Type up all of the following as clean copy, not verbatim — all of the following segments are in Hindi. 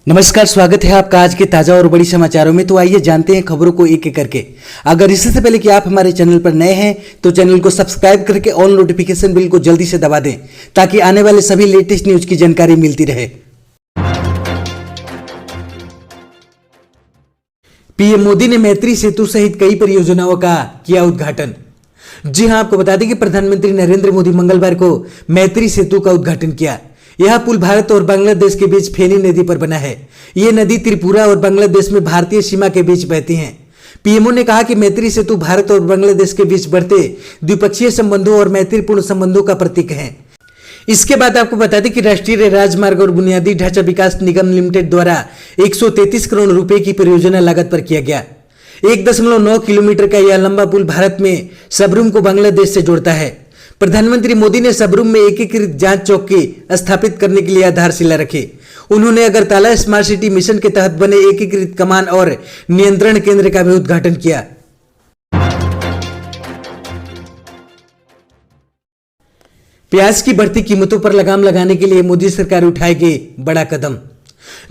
नमस्कार, स्वागत है आपका आज के ताजा और बड़ी समाचारों में। तो आइए जानते हैं खबरों को एक एक करके। अगर इससे पहले कि आप हमारे चैनल पर नए हैं तो चैनल को सब्सक्राइब करके ऑल नोटिफिकेशन बिल को जल्दी से दबा दें ताकि आने वाले सभी लेटेस्ट न्यूज की जानकारी मिलती रहे। पीएम मोदी ने मैत्री सेतु सहित कई परियोजनाओं का किया उद्घाटन। जी हां, आपको बता दें कि प्रधानमंत्री नरेंद्र मोदी मंगलवार को मैत्री सेतु का उद्घाटन किया। यह पुल भारत और बांग्लादेश के बीच फेनी नदी पर बना है। ये नदी त्रिपुरा और बांग्लादेश में भारतीय सीमा के बीच बहती है। पीएमओ ने कहा कि मैत्री सेतु भारत और बांग्लादेश के बीच बढ़ते द्विपक्षीय संबंधों और मैत्रीपूर्ण संबंधों का प्रतीक है। इसके बाद आपको बता दें कि राष्ट्रीय राजमार्ग और बुनियादी ढांचा विकास निगम लिमिटेड द्वारा 133 करोड़ रुपए की परियोजना लागत पर किया गया 1.9 किलोमीटर का यह लंबा पुल भारत में सबरूम को बांग्लादेश से जोड़ता है। प्रधानमंत्री मोदी ने सबरूम में एकीकृत जांच चौकी स्थापित करने के लिए आधारशिला रखी। उन्होंने अगरतला स्मार्ट सिटी मिशन के तहत बने एकीकृत कमान और नियंत्रण केंद्र का भी उद्घाटन किया। प्याज की बढ़ती कीमतों पर लगाम लगाने के लिए मोदी सरकार उठाएगी बड़ा कदम।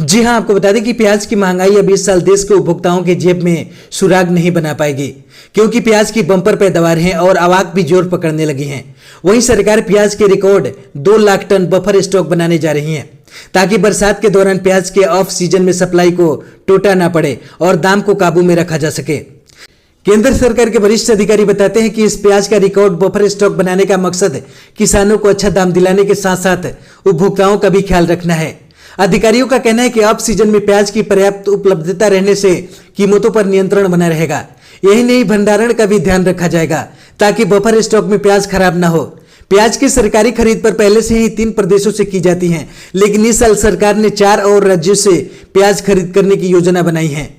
जी हां, आपको बता दें कि प्याज की महंगाई अब इस साल देश के उपभोक्ताओं के जेब में सुराग नहीं बना पाएगी, क्योंकि प्याज की बम्पर पैदावार है और आवक भी जोर पकड़ने लगी है। वहीं सरकार प्याज के record 2 lakh ton buffer stock बनाने जा रही है ताकि बरसात के दौरान प्याज के ऑफ सीजन में सप्लाई को टोटा ना पड़े और दाम को काबू में रखा जा सके। केंद्र सरकार के वरिष्ठ अधिकारी बताते हैं कि इस प्याज का रिकॉर्ड बफर स्टॉक बनाने का मकसद किसानों को अच्छा दाम दिलाने के साथ साथ उपभोक्ताओं का भी ख्याल रखना है। अधिकारियों का कहना है कि ऑफ सीजन में प्याज की पर्याप्त उपलब्धता रहने से कीमतों पर नियंत्रण बना रहेगा। यही नहीं, भंडारण का भी ध्यान रखा जाएगा ताकि बफर स्टॉक में प्याज खराब ना हो। प्याज की सरकारी खरीद पर पहले से ही 3 प्रदेशों से की जाती है, लेकिन इस साल सरकार ने 4 और राज्यों से प्याज खरीद करने की योजना बनाई है।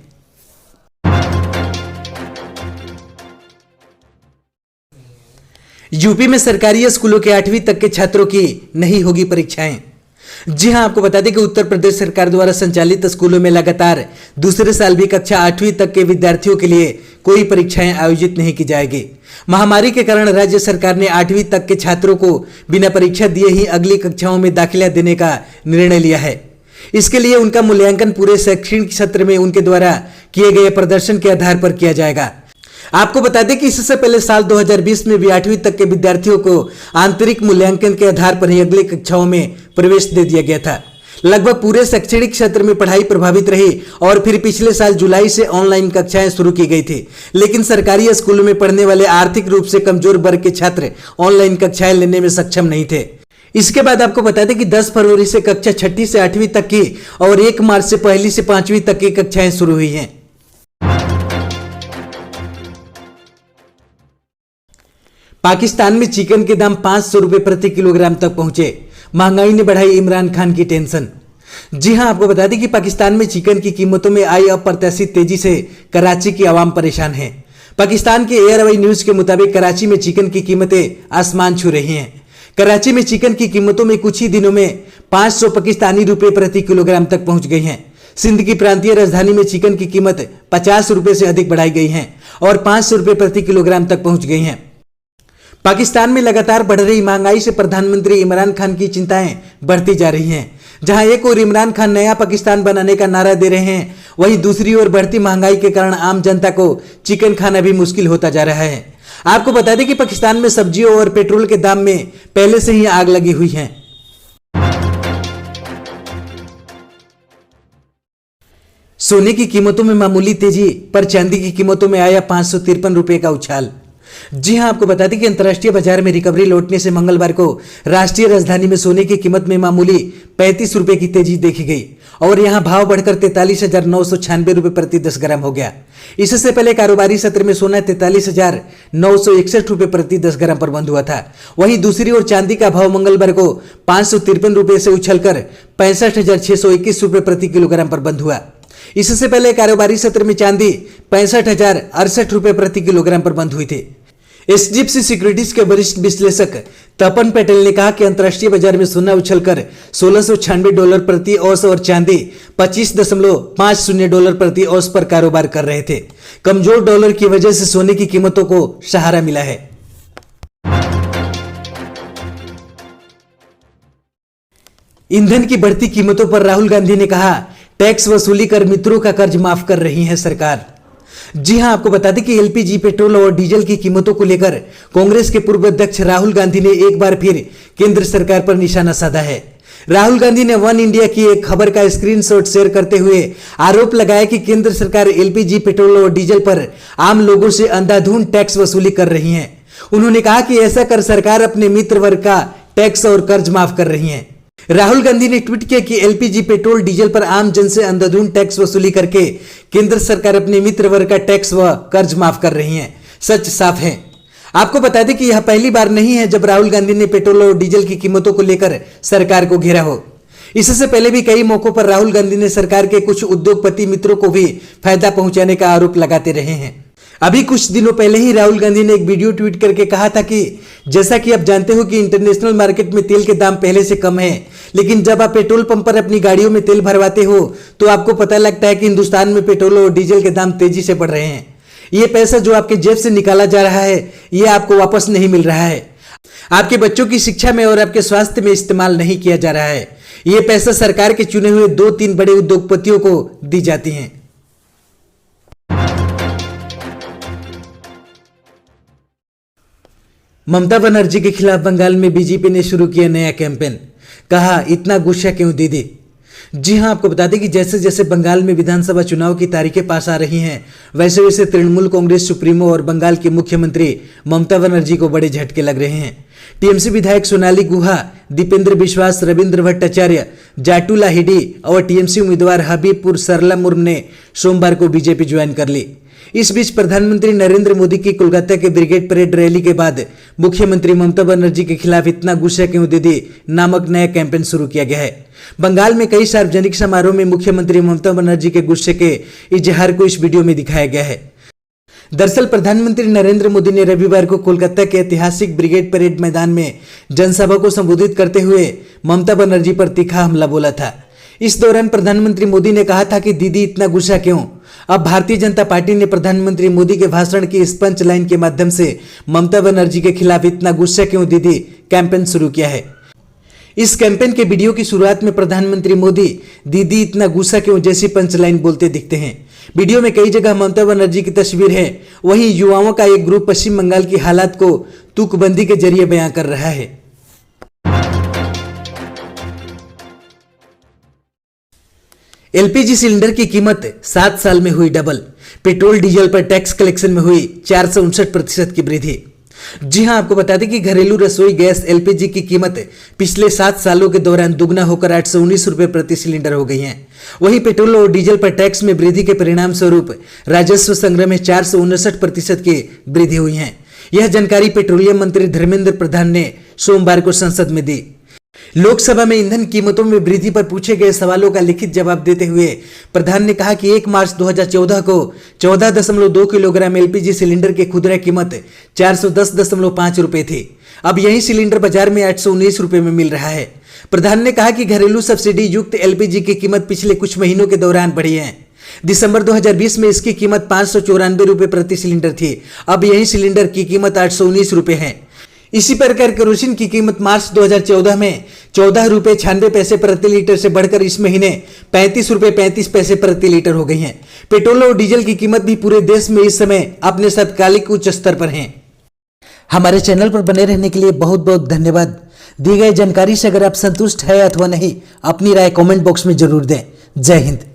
यूपी में सरकारी स्कूलों के 8वीं तक के छात्रों की नहीं होगी परीक्षाएं। जी हां, आपको बता दें कि उत्तर प्रदेश सरकार द्वारा संचालित स्कूलों में लगातार दूसरे साल भी कक्षा 8वीं तक के विद्यार्थियों के लिए कोई परीक्षाएं आयोजित नहीं की जाएगी। महामारी के कारण राज्य सरकार ने 8वीं तक के छात्रों को बिना परीक्षा दिए ही अगली कक्षाओं में दाखिला देने का निर्णय लिया है। इसके लिए उनका मूल्यांकन पूरे शैक्षणिक सत्र में उनके द्वारा किए गए प्रदर्शन के आधार पर किया जाएगा। आपको बता दें कि इससे पहले साल 2020 में भी 8वीं तक के विद्यार्थियों को आंतरिक मूल्यांकन के आधार पर ही अगली कक्षाओं में प्रवेश दे दिया गया था। लगभग पूरे शैक्षणिक क्षेत्र में पढ़ाई प्रभावित रही और फिर पिछले साल जुलाई से ऑनलाइन कक्षाएं शुरू की गई थी, लेकिन सरकारी स्कूलों में पढ़ने वाले आर्थिक रूप से कमजोर वर्ग के छात्र ऑनलाइन कक्षाएं लेने में सक्षम नहीं थे। इसके बाद आपको बता दें कि 10 फरवरी से कक्षा 6ठी से 8वीं तक की और 1 मार्च से 1ली से 5वीं तक की कक्षाएं शुरू हुई हैं। पाकिस्तान में चिकन के दाम 500 रुपए प्रति किलोग्राम तक पहुंचे। महंगाई ने बढ़ाई इमरान खान की टेंशन। जी हां, आपको बता दें कि पाकिस्तान में चिकन की कीमतों में आई अप्रत्याशित तेजी से कराची की आवाम परेशान है। पाकिस्तान के एयरवाई न्यूज के मुताबिक कराची में चिकन की कीमतें आसमान छू रही हैं। कराची में चिकन की कीमतों में कुछ ही दिनों में 500 पाकिस्तानी रुपए प्रति किलोग्राम तक पहुंच गई हैं। सिंध की प्रांतीय राजधानी में चिकन की कीमत 50 रुपए से अधिक बढ़ाई गई है और 500 रुपए प्रति किलोग्राम तक पहुंच गई हैं। पाकिस्तान में लगातार बढ़ रही महंगाई से प्रधानमंत्री इमरान खान की चिंताएं बढ़ती जा रही हैं। जहां एक ओर इमरान खान नया पाकिस्तान बनाने का नारा दे रहे हैं, वहीं दूसरी ओर बढ़ती महंगाई के कारण आम जनता को चिकन खाना भी मुश्किल होता जा रहा है। आपको बता दें कि पाकिस्तान में सब्जियों और पेट्रोल के दाम में पहले से ही आग लगी हुई है। सोने की कीमतों में मामूली तेजी पर चांदी की कीमतों में आया 553 रुपए का उछाल। जी हां, आपको बता दें कि अंतर्राष्ट्रीय बाजार में रिकवरी लौटने से मंगलवार को राष्ट्रीय राजधानी में सोने की कीमत में मामूली 35 रुपए की तेजी देखी गई और यहां भाव बढ़कर 43,996 रुपए प्रति 10 ग्राम हो गया। इससे पहले कारोबारी सत्र में सोना 43,961 रुपए प्रति 10 ग्राम पर बंद हुआ था। वहीं दूसरी ओर चांदी का भाव मंगलवार को 553 रुपए से उछलकर 65,621 रुपए प्रति किलोग्राम पर बंद हुआ। इससे पहले कारोबारी सत्र में चांदी 65,068 रुपए प्रति किलोग्राम पर बंद हुई थी। एचडीएफसी सिक्योरिटीज के वरिष्ठ विश्लेषक तपन पटेल ने कहा कि अंतर्राष्ट्रीय बाजार में सोना उछलकर $1696 प्रति औंस और चांदी $25.50 प्रति औंस पर कारोबार कर रहे थे। कमजोर डॉलर की वजह से सोने की कीमतों को सहारा मिला है। ईंधन की बढ़ती कीमतों पर राहुल गांधी ने कहा टैक्स वसूली कर मित्रों का कर्ज माफ कर रही है सरकार। जी हां, आपको बता दें कि एलपीजी, पेट्रोल और डीजल की कीमतों को लेकर कांग्रेस के पूर्व अध्यक्ष राहुल गांधी ने एक बार फिर केंद्र सरकार पर निशाना साधा है। राहुल गांधी ने वन इंडिया की एक खबर का स्क्रीनशॉट शेयर करते हुए आरोप लगाया कि केंद्र सरकार एलपीजी, पेट्रोल और डीजल पर आम लोगों से अंधाधुंध टैक्स वसूली कर रही है। उन्होंने कहा कि ऐसा कर सरकार अपने मित्र वर्ग का टैक्स और कर्ज माफ कर रही है। राहुल गांधी ने ट्वीट किया कि एलपीजी, पेट्रोल, डीजल पर आम जन से अंधाधुंध टैक्स वसूली करके केंद्र सरकार अपने मित्र वर्ग का टैक्स व कर्ज माफ कर रही है। सच साफ है। आपको बता दें कि यह पहली बार नहीं है जब राहुल गांधी ने पेट्रोल और डीजल की कीमतों को लेकर सरकार को घेरा हो। इससे पहले भी कई मौकों पर राहुल गांधी ने सरकार के कुछ उद्योगपति मित्रों को भी फायदा पहुंचाने का आरोप लगाते रहे हैं। अभी कुछ दिनों पहले ही राहुल गांधी ने एक वीडियो ट्वीट करके कहा था कि जैसा कि आप जानते हो कि इंटरनेशनल मार्केट में तेल के दाम पहले से कम है, लेकिन जब आप पेट्रोल पंप पर अपनी गाड़ियों में तेल भरवाते हो तो आपको पता लगता है कि हिंदुस्तान में पेट्रोल और डीजल के दाम तेजी से बढ़ रहे हैं। ये पैसा जो आपके जेब से निकाला जा रहा है, ये आपको वापस नहीं मिल रहा है। आपके बच्चों की शिक्षा में और आपके स्वास्थ्य में इस्तेमाल नहीं किया जा रहा है। ये पैसा सरकार के चुने हुए 2-3 बड़े उद्योगपतियों को दी जाती है। ममता बनर्जी के खिलाफ बंगाल में बीजेपी ने शुरू किया नया कैंपेन। कहा, इतना गुस्सा क्यों दीदी। जी हां, आपको बता दें कि जैसे जैसे बंगाल में विधानसभा चुनाव की तारीखें पास आ रही हैं, वैसे वैसे तृणमूल कांग्रेस सुप्रीमो और बंगाल की मुख्यमंत्री ममता बनर्जी को बड़े झटके लग रहे हैं। टीएमसी विधायक सोनाली गुहा, दीपेंद्र विश्वास, रविंद्र भट्टाचार्य, जाटू लाहिडी और टीएमसी उम्मीदवार हबीबपुर सरला मुर्म ने सोमवार को बीजेपी ज्वाइन कर ली। इस बीच प्रधानमंत्री नरेंद्र मोदी की कोलकाता के ब्रिगेड परेड रैली के बाद मुख्यमंत्री ममता बनर्जी के खिलाफ इतना गुस्सा क्यों दीदी नामक नया कैंपेन शुरू किया गया है। बंगाल में कई सार्वजनिक समारोह में मुख्यमंत्री ममता बनर्जी के गुस्से के इजहार को इस वीडियो में दिखाया गया है। दरअसल प्रधानमंत्री नरेंद्र मोदी ने रविवार को कोलकाता के ऐतिहासिक ब्रिगेड परेड मैदान में जनसभा को संबोधित करते हुए ममता बनर्जी पर तीखा हमला बोला था। इस दौरान प्रधानमंत्री मोदी ने कहा था कि दीदी इतना गुस्सा क्यों। अब भारतीय जनता पार्टी ने प्रधानमंत्री मोदी के भाषण की इस पंच लाइन के माध्यम से ममता बनर्जी के खिलाफ इतना गुस्सा क्यों दीदी कैंपेन शुरू किया है। इस कैंपेन के वीडियो की शुरुआत में प्रधानमंत्री मोदी दीदी इतना गुस्सा क्यों जैसी पंच लाइन बोलते दिखते हैं। वीडियो में कई जगह ममता बनर्जी की तस्वीर है। वहीं युवाओं का एक ग्रुप पश्चिम बंगाल की हालात को तुकबंदी के जरिए बयां कर रहा है। एलपीजी सिलेंडर की कीमत 7 साल में हुई डबल। पेट्रोल डीजल पर टैक्स कलेक्शन में हुई 459% की वृद्धि। जी हां, आपको बता दें कि घरेलू रसोई गैस एलपीजी की कीमत पिछले 7 सालों के दौरान दुगना होकर 819 रुपए प्रति सिलेंडर हो गई है। वहीं पेट्रोल और डीजल पर टैक्स में वृद्धि के परिणाम स्वरूप राजस्व संग्रह में 459% की वृद्धि हुई है। यह जानकारी पेट्रोलियम मंत्री धर्मेंद्र प्रधान ने सोमवार को संसद में दी। लोकसभा में ईंधन कीमतों में वृद्धि पर पूछे गए सवालों का लिखित जवाब देते हुए प्रधान ने कहा कि 1 मार्च 2014 को 14.2 किलोग्राम एलपीजी सिलेंडर की खुदरा कीमत 410.5 रुपए थी। अब यही सिलेंडर बाजार में 819 रुपए में मिल रहा है। प्रधान ने कहा कि घरेलू सब्सिडी युक्त एलपीजी की कीमत पिछले कुछ महीनों के दौरान बढ़ी है। दिसंबर 2020 में इसकी कीमत 594 रुपए प्रति सिलेंडर थी। अब यही सिलेंडर की कीमत 819 रुपए है। इसी प्रकार केरोसिन की कीमत मार्च 2014 में 14 रुपए 96 पैसे प्रति लीटर से बढ़कर इस महीने 35 रुपए 35 पैसे प्रति लीटर हो गई है। पेट्रोल और डीजल की कीमत भी पूरे देश में इस समय अपने तात्कालिक उच्च स्तर पर है। हमारे चैनल पर बने रहने के लिए बहुत बहुत धन्यवाद। दी गई जानकारी से अगर आप संतुष्ट है अथवा नहीं, अपनी राय कमेंट बॉक्स में जरूर दें। जय हिंद।